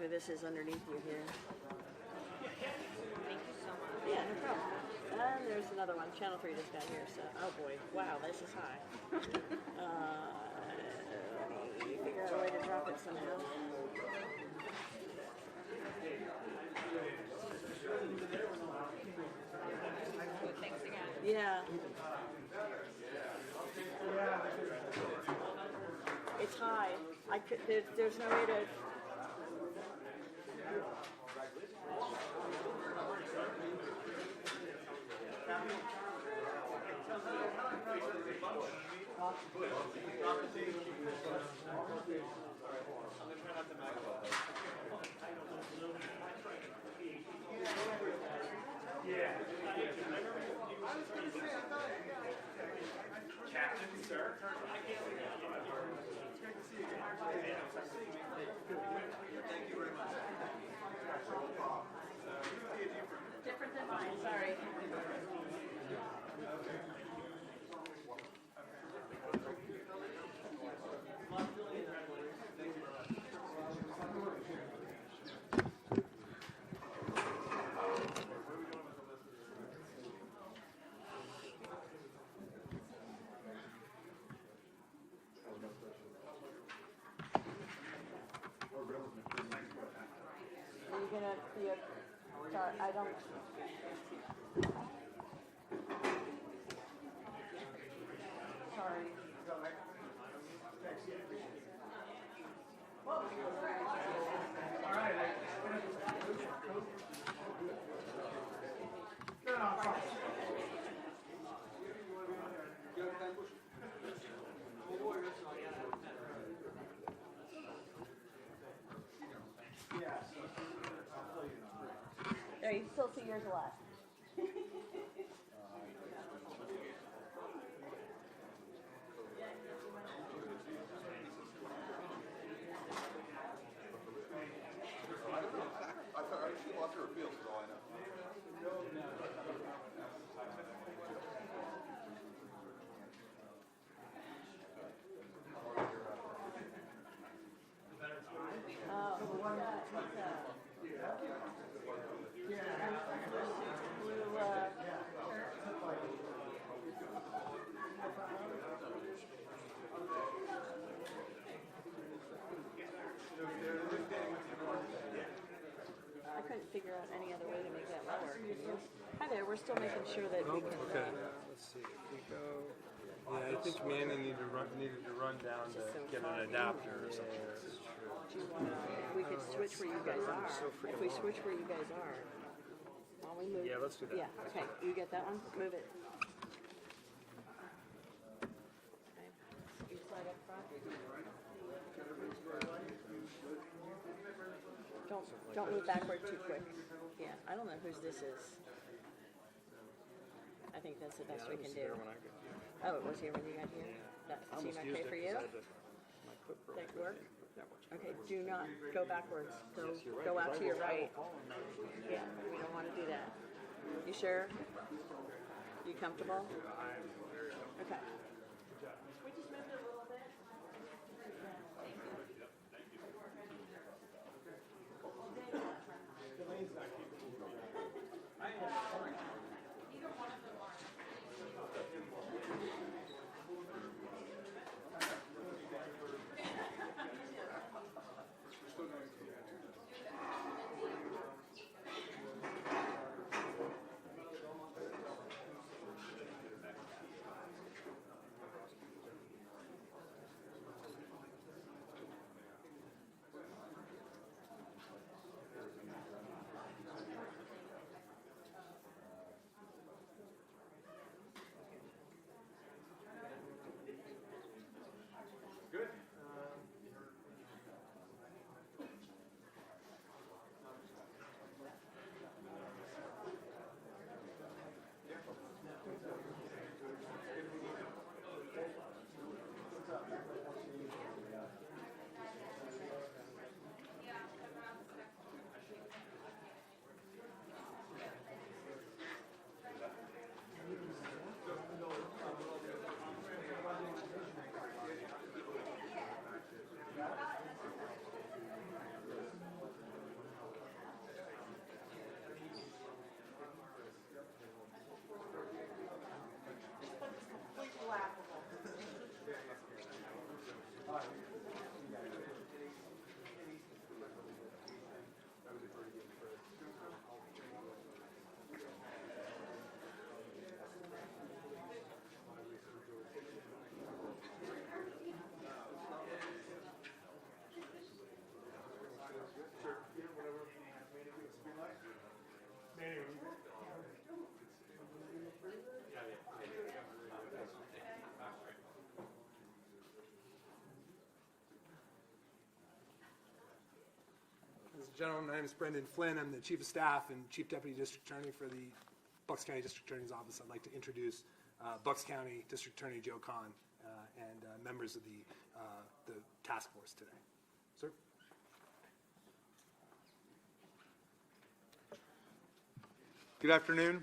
who this is underneath you here. Thank you so much. Yeah, no problem. And there's another one, Channel 3 just got here, so, oh boy, wow, this is high. Let me figure out a way to drop it somehow. Thanks again. Yeah. It's high. I could, there's no way to. Captain, sir. Thank you very much. Different than mine, sorry. Are you gonna be a, sorry, I don't. Sorry. There, you still see yours a lot. I thought she lost her appeals, for all I know. I couldn't figure out any other way to make that lower. Can you? Hi there, we're still making sure that we can. Okay, let's see. If we go, yeah, I think Manny needed to run down to get an adapter or something. That's true. We could switch where you guys are. If we switch where you guys are, while we move. Yeah, let's do that. Yeah. Okay. You get that one? Move it. Okay. You slide up front. Don't move backward too quick. Yeah. I don't know whose this is. I think that's the best we can do. Oh, it was here when you got here? That seemed okay for you? That work? Okay, do not go backwards. Go out to your right. Yeah, we don't want to do that. You sure? You comfortable? Okay. We just moved it a little bit. Gentlemen, my name is Brendan Flynn. I'm the Chief of Staff and Chief Deputy District Attorney for the Bucks County District Attorney's Office. I'd like to introduce Bucks County District Attorney Joe Kahn and members of the task force today. Sir? Good afternoon.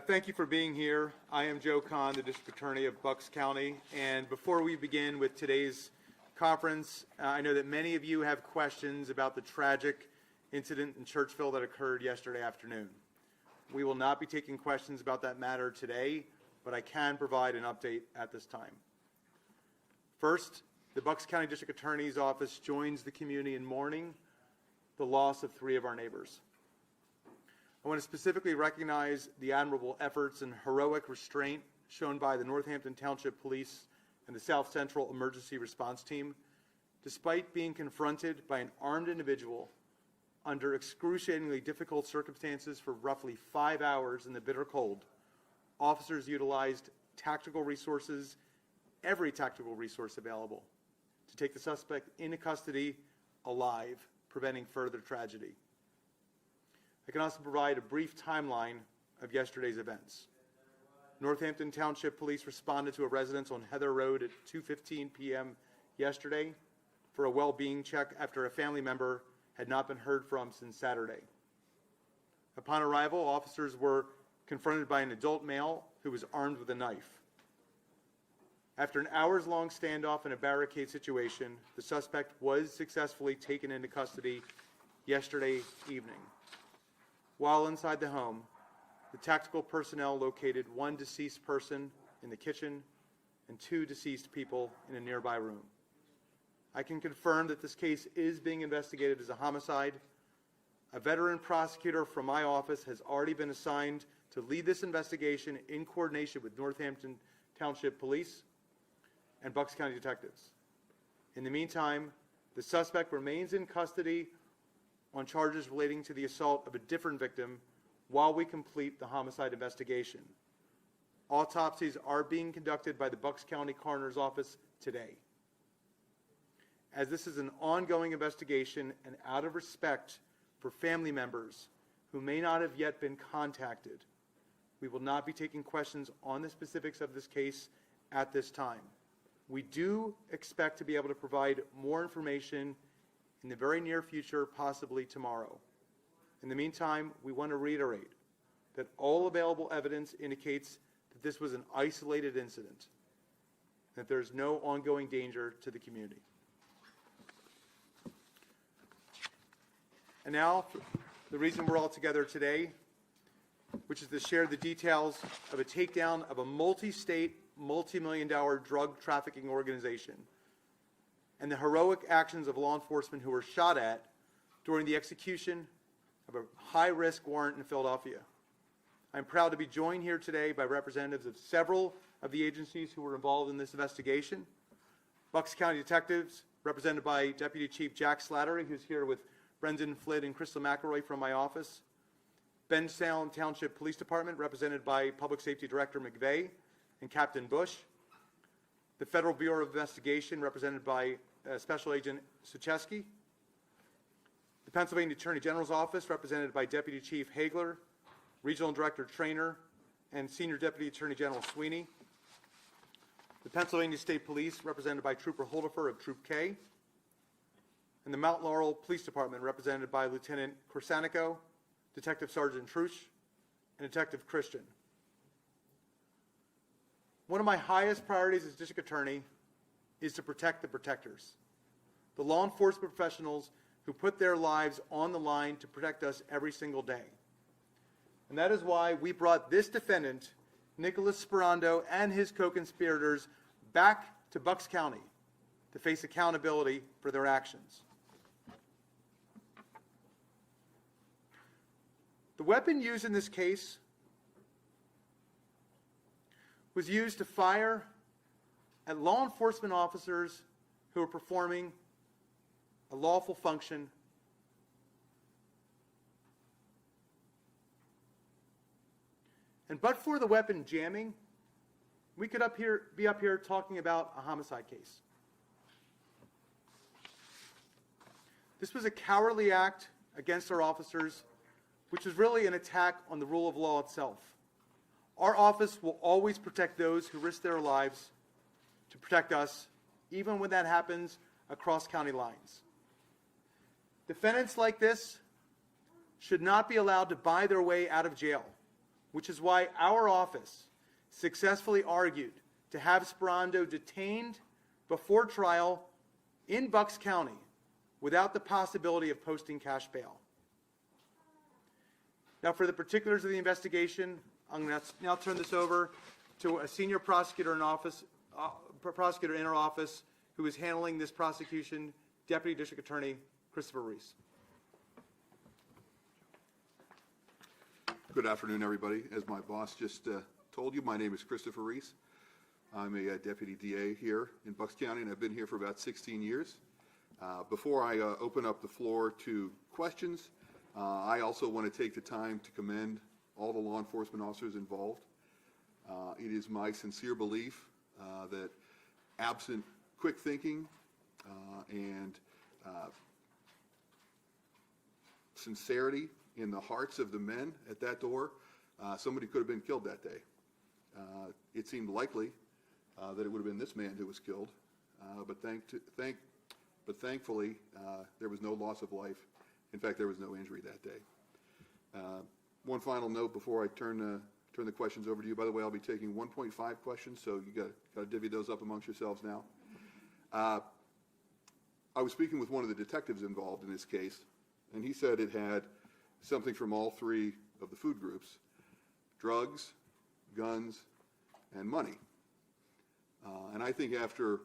Thank you for being here. I am Joe Kahn, the District Attorney of Bucks County. And before we begin with today's conference, I know that many of you have questions about the tragic incident in Churchville that occurred yesterday afternoon. We will not be taking questions about that matter today, but I can provide an update at this time. First, the Bucks County District Attorney's Office joins the community in mourning the loss of 3 of our neighbors. I want to specifically recognize the admirable efforts and heroic restraint shown by the Northampton Township Police and the South Central Emergency Response Team. Despite being confronted by an armed individual under excruciatingly difficult circumstances for roughly 5 hours in the bitter cold, officers utilized tactical resources, every tactical resource available, to take the suspect into custody alive, preventing further tragedy. I can also provide a brief timeline of yesterday's events. Northampton Township Police responded to a residence on Heather Road at 2:15 p.m. yesterday for a well-being check after a family member had not been heard from since Saturday. Upon arrival, officers were confronted by an adult male who was armed with a knife. After an hours-long standoff in a barricade situation, the suspect was successfully taken into custody yesterday evening. While inside the home, the tactical personnel located 1 deceased person in the kitchen and 2 deceased people in a nearby room. I can confirm that this case is being investigated as a homicide. A veteran prosecutor from my office has already been assigned to lead this investigation in coordination with Northampton Township Police and Bucks County detectives. In the meantime, the suspect remains in custody on charges relating to the assault of a different victim while we complete the homicide investigation. Autopsies are being conducted by the Bucks County Coroner's Office today. As this is an ongoing investigation and out of respect for family members who may not have yet been contacted, we will not be taking questions on the specifics of this case at this time. We do expect to be able to provide more information in the very near future, possibly tomorrow. In the meantime, we want to reiterate that all available evidence indicates that this was an isolated incident, that there's no ongoing danger to the community. And now, the reason we're all together today, which is to share the details of a takedown of a multi-state, multi-million-dollar drug trafficking organization and the heroic actions of law enforcement who were shot at during the execution of a high-risk warrant in Philadelphia. I'm proud to be joined here today by representatives of several of the agencies who were involved in this investigation. Bucks County detectives, represented by Deputy Chief Jack Slattery, who's here with Brendan Flynn and Crystal McElroy from my office. Bensalem Township Police Department, represented by Public Safety Director McVeigh and Captain Bush. The Federal Bureau of Investigation, represented by Special Agent Sucheski. The Pennsylvania Attorney General's Office, represented by Deputy Chief Hagler, Regional Director Trainer, and Senior Deputy Attorney General Sweeney. The Pennsylvania State Police, represented by Trooper Holdifer of Troop K. And the Mount Laurel Police Department, represented by Lieutenant Corsanico, Detective Sergeant Trush, and Detective Christian. One of my highest priorities as District Attorney is to protect the protectors, the law enforcement professionals who put their lives on the line to protect us every single day. And that is why we brought this defendant, Nicholas Sperando, and his co-conspirators back to Bucks County to face accountability for their actions. The weapon used in this case was used to fire at law enforcement officers who were performing a lawful function. And but for the weapon jamming, we could be up here talking about a homicide case. This was a cowardly act against our officers, which is really an attack on the rule of law itself. Our office will always protect those who risk their lives to protect us, even when that happens across county lines. Defendants like this should not be allowed to buy their way out of jail, which is why our office successfully argued to have Sperando detained before trial in Bucks County without the possibility of posting cash bail. Now, for the particulars of the investigation, I'm going to now turn this over to a senior prosecutor in our office who is handling this prosecution, Deputy District Attorney Christopher Reese. Good afternoon, everybody. As my boss just told you, my name is Christopher Reese. I'm a deputy DA here in Bucks County, and I've been here for about 16 years. Before I open up the floor to questions, I also want to take the time to commend all the law enforcement officers involved. It is my sincere belief that absent quick thinking and sincerity in the hearts of the men at that door, somebody could have been killed that day. It seemed likely that it would have been this man who was killed, but thankfully there was no loss of life. In fact, there was no injury that day. One final note before I turn the questions over to you. By the way, I'll be taking 1.5 questions, so you got to divvy those up amongst yourselves now. I was speaking with one of the detectives involved in this case, and he said it had something from all three of the food groups: drugs, guns, and money. And I think after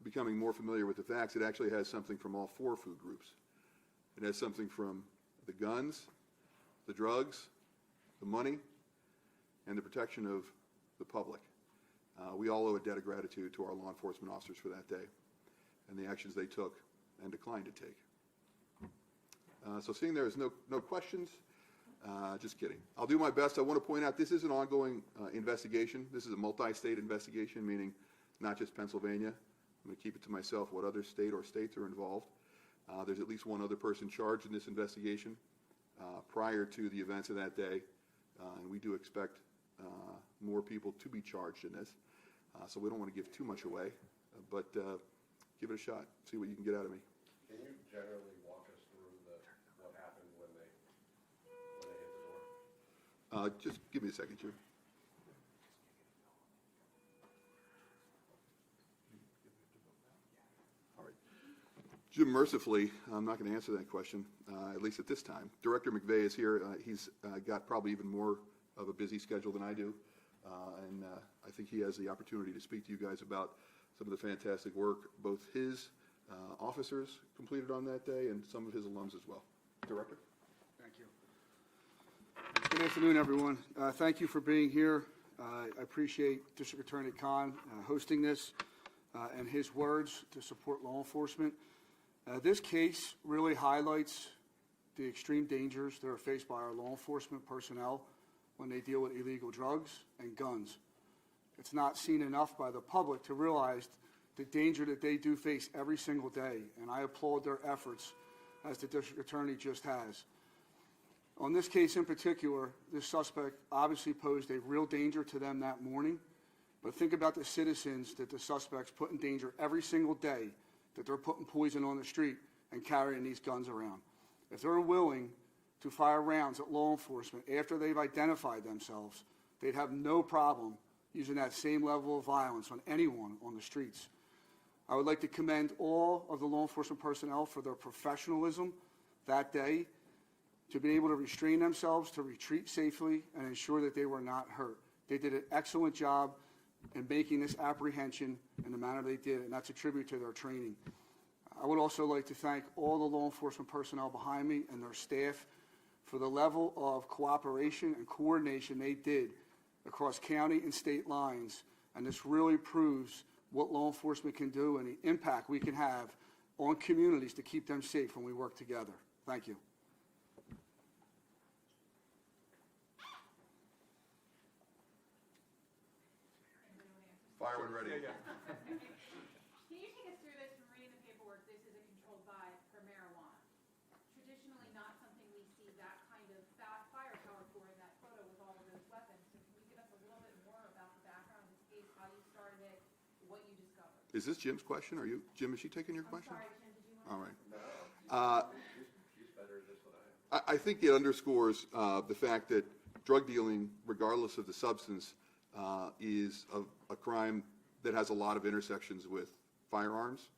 becoming more familiar with the facts, it actually has something from all four food groups. It has something from the guns, the drugs, the money, and the protection of the public. We all owe a debt of gratitude to our law enforcement officers for that day and the actions they took and declined to take. So seeing there is no questions, just kidding. I'll do my best. I want to point out this is an ongoing investigation. This is a multi-state investigation, meaning not just Pennsylvania. I'm going to keep it to myself what other state or states are involved. There's at least one other person charged in this investigation prior to the events of that day, and we do expect more people to be charged in this. So we don't want to give too much away, but give it a shot. See what you can get out of me. Can you generally walk us through what happened when they hit the door? Just give me a second, Jim. All right. Jim, mercifully, I'm not going to answer that question, at least at this time. Director McVeigh is here. He's got probably even more of a busy schedule than I do, and I think he has the opportunity to speak to you guys about some of the fantastic work both his officers completed on that day and some of his alums as well. Director? Thank you. Good afternoon, everyone. Thank you for being here. I appreciate District Attorney Khan hosting this and his words to support law enforcement. This case really highlights the extreme dangers that are faced by our law enforcement personnel when they deal with illegal drugs and guns. It's not seen enough by the public to realize the danger that they do face every single day, and I applaud their efforts, as the District Attorney just has. On this case in particular, this suspect obviously posed a real danger to them that morning, but think about the citizens that the suspects put in danger every single day, that they're putting poison on the street and carrying these guns around. If they're willing to fire rounds at law enforcement after they've identified themselves, they'd have no problem using that same level of violence on anyone on the streets. I would like to commend all of the law enforcement personnel for their professionalism that day, to be able to restrain themselves, to retreat safely, and ensure that they were not hurt. They did an excellent job in making this apprehension in the manner they did, and that's a tribute to their training. I would also like to thank all the law enforcement personnel behind me and their staff for the level of cooperation and coordination they did across county and state lines, and this really proves what law enforcement can do and the impact we can have on communities to keep them safe when we work together. Thank you. Fire when ready. Can you take us through this from reading the paperwork? This is a controlled buy for marijuana. is this Jim's question? Are you, Jim, is she taking your question? All right. I think it underscores the fact that drug dealing, regardless of the substance, is a crime that has a lot of intersections with firearms.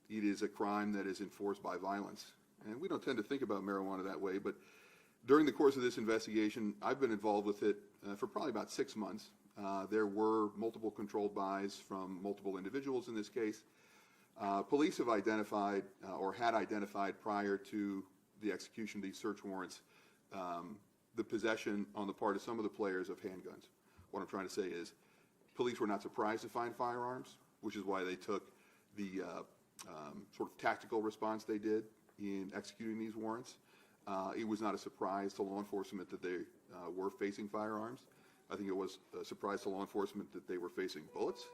It is a crime that is enforced by violence. And we don't tend to think about marijuana that way, but during the course of this investigation, I've been involved with it for probably about 6 months. There were multiple controlled buys from multiple individuals in this case. Police have identified, or had identified prior to the execution of these search warrants, the possession on the part of some of the players of handguns. What I'm trying to say is, police were not surprised to find firearms, which is why they took the sort of tactical response they did in executing these warrants. It was not a surprise to law enforcement that they were facing firearms. I think it was a surprise to law enforcement that they were facing bullets,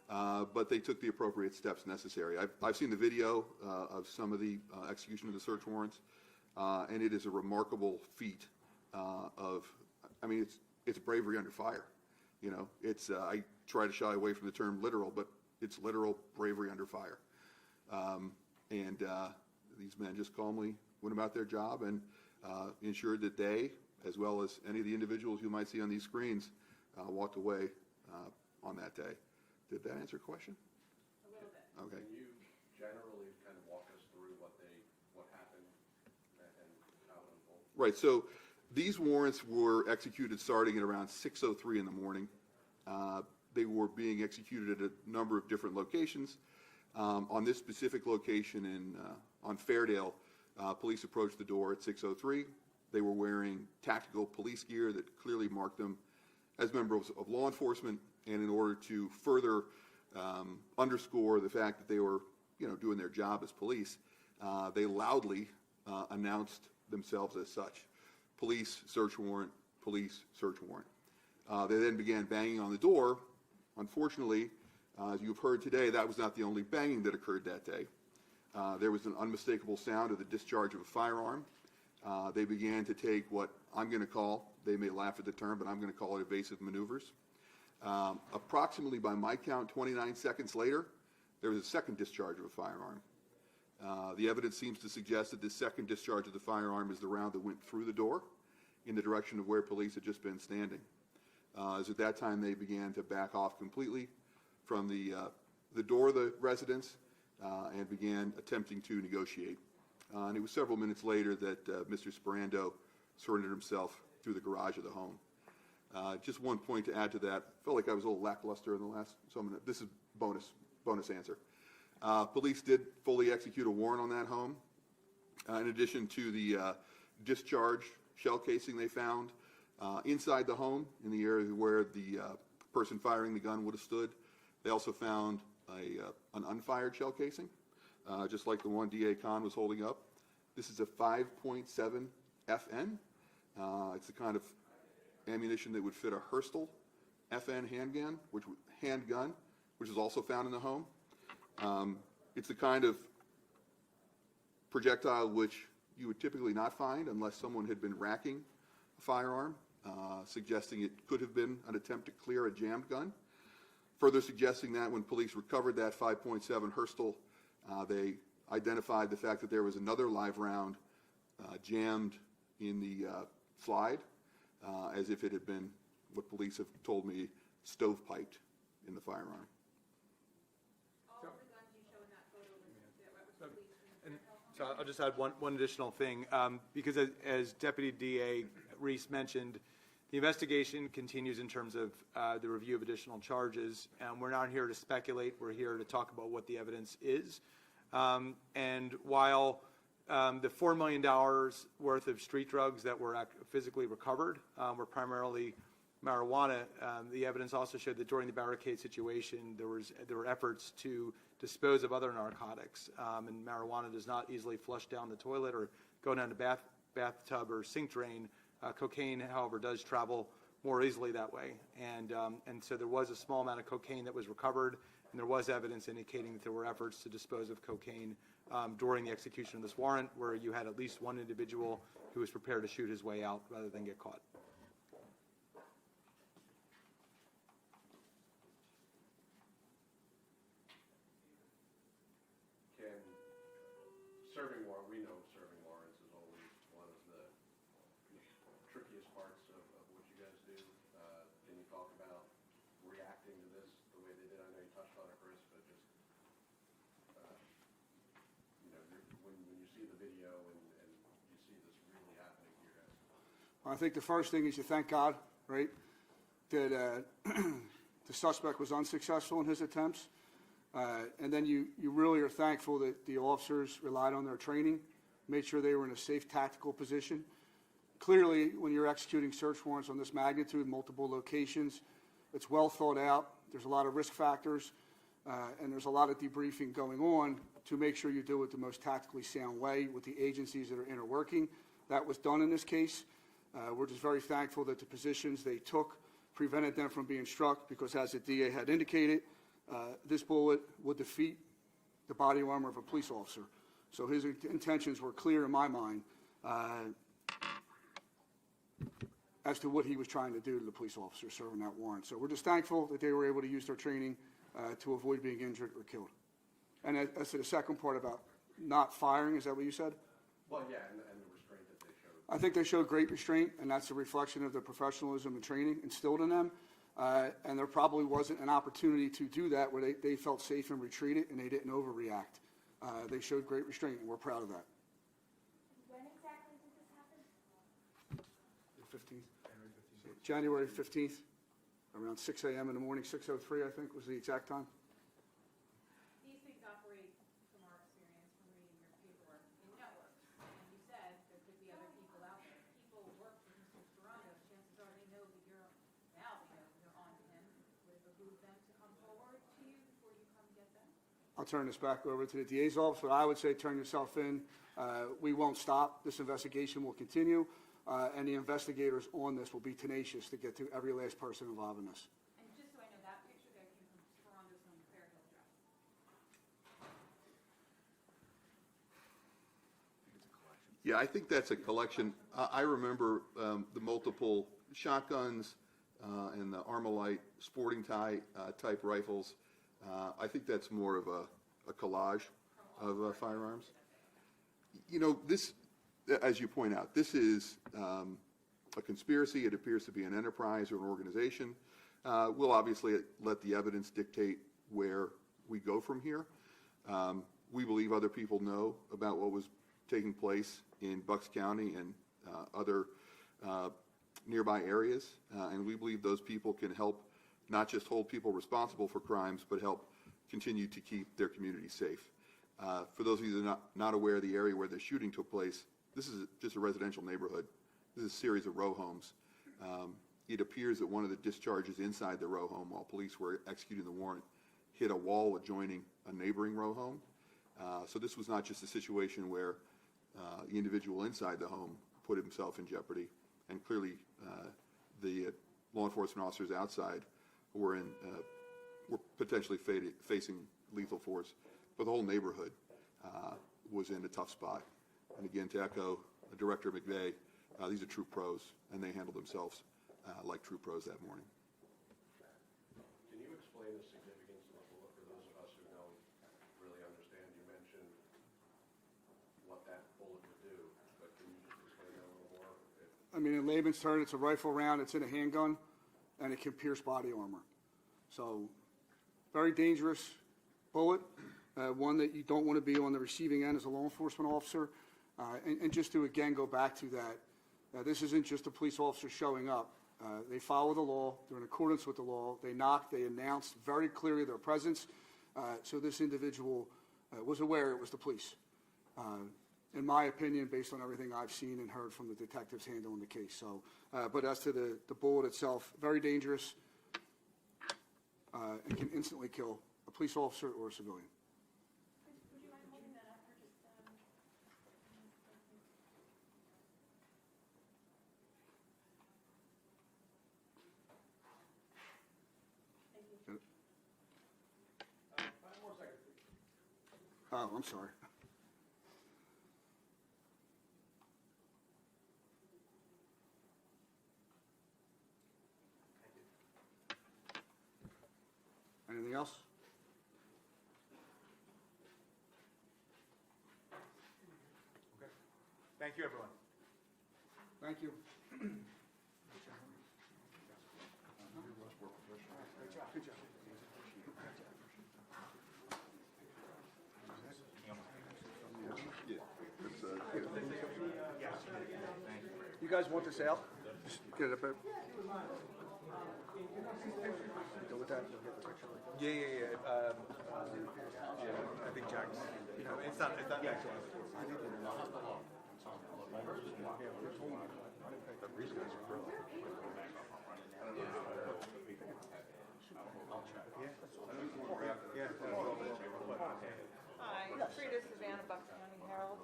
but they took the appropriate steps necessary. I've seen the video of some of the execution of the search warrants, and it is a remarkable feat I mean, it's bravery under fire. You know, I try to shy away from the term literal, but it's literal bravery under fire. And these men just calmly went about their job and ensured that they, as well as any of the individuals you might see on these screens, walked away on that day. Did that answer your question? A little bit. Okay. Can you generally kind of walk us through what happened and how it unfolded? Right, so these warrants were executed starting at around 6:03 in the morning. They were being executed at a number of different locations. On this specific location on Fairdale, police approached the door at 6:03. They were wearing tactical police gear that clearly marked them as members of law enforcement, and in order to further underscore the fact that they were, doing their job as police, they loudly announced themselves as such. Police search warrant, police search warrant. They then began banging on the door. Unfortunately, as you've heard today, that was not the only banging that occurred that day. There was an unmistakable sound of the discharge of a firearm. They began to take what I'm going to call, they may laugh at the term, but I'm going to call it evasive maneuvers. Approximately, by my count, 29 seconds later, there was a second discharge of a firearm. The evidence seems to suggest that this second discharge of the firearm is the round that went through the door in the direction of where police had just been standing. As at that time, they began to back off completely from the door of the residence and began attempting to negotiate. And it was several minutes later that Mr. Sperando surrendered himself through the garage of the home. Just one point to add to that. I felt like I was a little lackluster in the last, so this is bonus answer. Police did fully execute a warrant on that home. In addition to the discharge shell casing they found inside the home in the area where the person firing the gun would have stood, they also found an unfired shell casing, just like the one D.A. Khan was holding up. This is a 5.7 FN. It's the kind of ammunition that would fit a Herstal FN handgun, which is also found in the home. It's the kind of projectile which you would typically not find unless someone had been racking a firearm, suggesting it could have been an attempt to clear a jammed gun. Further suggesting that when police recovered that 5.7 Herstal, they identified the fact that there was another live round jammed in the slide, as if it had been, what police have told me, stovepiped in the firearm. All the guns you show in that photo was police. And so I'll just add one additional thing, because as Deputy DA Reese mentioned, the investigation continues in terms of the review of additional charges, and we're not here to speculate. We're here to talk about what the evidence is. And while the $4 million worth of street drugs that were physically recovered were primarily marijuana, the evidence also showed that during the barricade situation, there were efforts to dispose of other narcotics, and marijuana does not easily flush down the toilet or go down the bathtub or sink drain. Cocaine, however, does travel more easily that way, and so there was a small amount of cocaine that was recovered, and there was evidence indicating that there were efforts to dispose of cocaine during the execution of this warrant, where you had at least one individual who was prepared to shoot his way out rather than get caught. serving warrant, we know serving warrants is always one of the trickiest parts of what you guys do. Can you talk about reacting to this the way they did? I know you touched on it, Chris, but just, when you see the video and you see this really happening to you guys. I think the first thing is you thank God, right, that the suspect was unsuccessful in his attempts. And then you really are thankful that the officers relied on their training, made sure they were in a safe tactical position. Clearly, when you're executing search warrants on this magnitude, multiple locations, it's well thought out. There's a lot of risk factors, and there's a lot of debriefing going on to make sure you do it the most tactically sound way with the agencies that are interworking. That was done in this case. We're just very thankful that the positions they took prevented them from being struck because, as the DA had indicated, this bullet would defeat the body armor of a police officer. So his intentions were clear in my mind as to what he was trying to do to the police officer serving that warrant. So we're just thankful that they were able to use their training to avoid being injured or killed. And as to the second part about not firing, is that what you said? Well, yeah, and the restraint that they showed. I think they showed great restraint, and that's a reflection of the professionalism and training instilled in them. And there probably wasn't an opportunity to do that where they felt safe and retreated and they didn't overreact. They showed great restraint, and we're proud of that. When exactly did this happen? The 15th? January 15th, around 6 a.m. in the morning, 6:03 I think was the exact time. These things operate, from our experience, from reading your paperwork, in networks. And you said there could be other people out there. People work for Mr. Ferrando. Chances are they know that you're on to him. Would it behoove them to come forward to you before you come get them? I'll turn this back over to the DA's office, but I would say turn yourself in. We won't stop. This investigation will continue, and the investigators on this will be tenacious to get to every last person involved in this. And just so I know, that picture there came from Mr. Ferrando's home, Fairhill Drive. Yeah, I think that's a collection. I remember the multiple shotguns and the Armalite sporting type rifles. I think that's more of a collage of firearms. You know, this, as you point out, this is a conspiracy. It appears to be an enterprise or an organization. We'll obviously let the evidence dictate where we go from here. We believe other people know about what was taking place in Bucks County and other nearby areas, and we believe those people can help not just hold people responsible for crimes, but help continue to keep their community safe. For those of you that are not aware of the area where the shooting took place, this is just a residential neighborhood. This is a series of row homes. It appears that one of the discharges inside the row home while police were executing the warrant hit a wall adjoining a neighboring row home. So this was not just a situation where the individual inside the home put himself in jeopardy, and clearly the law enforcement officers outside were potentially facing lethal force, but the whole neighborhood was in a tough spot. And again, to echo Director McVeigh, these are true pros, and they handled themselves like true pros that morning. Can you explain the significance of the bullet for those of us who don't really understand? You mentioned what that bullet would do, but can you just explain that a little more? I mean, in layman's terms, it's a rifle round, it's in a handgun, and it can pierce body armor. So, very dangerous bullet, one that you don't want to be on the receiving end as a law enforcement officer. And just to again go back to that, this isn't just a police officer showing up. They follow the law, they're in accordance with the law, they knocked, they announced very clearly their presence. So this individual was aware it was the police. In my opinion, based on everything I've seen and heard from the detectives handling the case. So, but as to the bullet itself, very dangerous and can instantly kill a police officer or a civilian. Would you mind holding that up for just Thank you. 5 more seconds, please. Oh, I'm sorry. Anything else? Thank you, everyone. Thank you. Good job. You guys want this out? Just get it up there. Go with that. You'll get the picture. Yeah. I think Jack's. It's not next one. Hi, Frida Savannah, Bucks County Herald.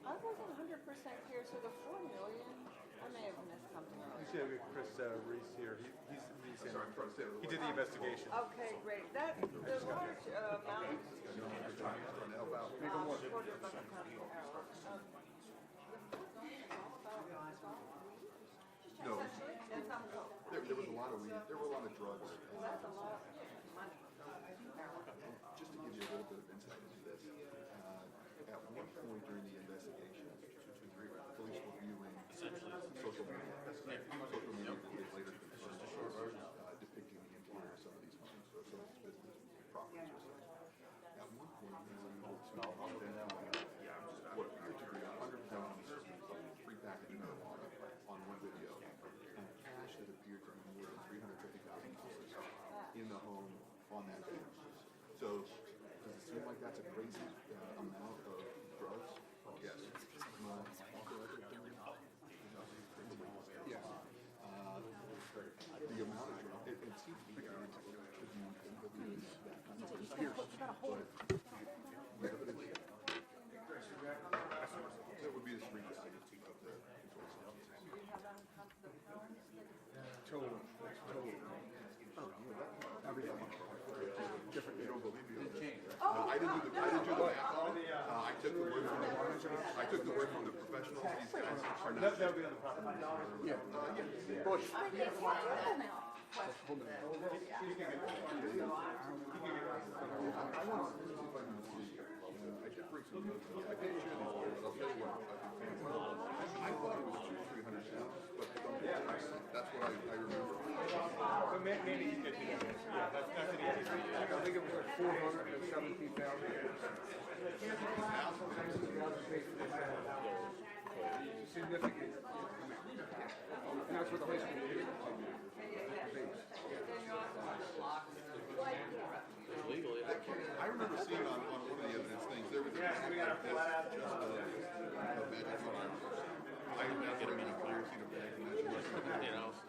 I wasn't 100% clear, so the 4 million, I may have missed something. You should have Chris Reese here. He did the investigation. Okay, great. That, the large amount. Quarter Bucks County Herald. No, That's not cool. there was a lot of weed, there were a lot of drugs. That's a lot of money. Just to give you a little bit of insight into this, at one point during the investigation, police were viewing social media that they later confirmed depicting the interior of some of these homes, or some of these business properties or such. At one point, they were able to identify what appeared to be 100 pounds of prepackaged marijuana on one video, and cash that appeared to be more than $350,000 in the home on that day. So, does it seem like that's a crazy amount of drugs? Yes. Yes. The amount of drugs, it seems to be that would be the street value of the control substance. Total. Everything. Different. You don't believe me? I didn't do the math on it. I took the word from the professionals. These guys are not. That'll be on the property. Yeah. Bush. I did bring some notes. I didn't share these words, but I'll tell you what. I thought it was 200-300 pounds, but that's what I remember. So maybe you could do that. Yeah, that's an easy thing. I think it was like 417,000. Significant. And that's what the high school did. I remember seeing on one of the evidence things, there was a bag like this, just a magic fireworks. I had never seen a bag of magic fireworks.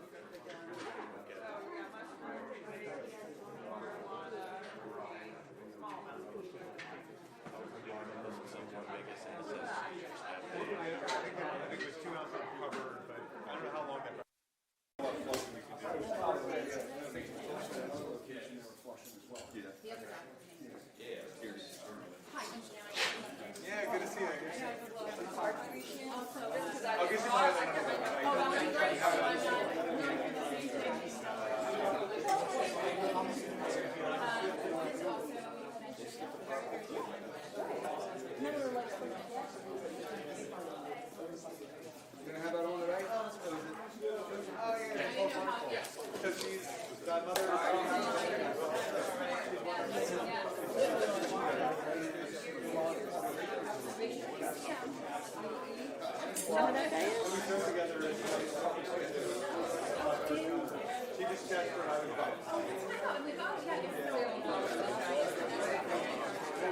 I think it was 2 ounces covered, but I don't know how long that. Yeah, good to see you. I'll get you You gonna have that on today? So she's godmother. She just checked for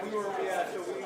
we were, so we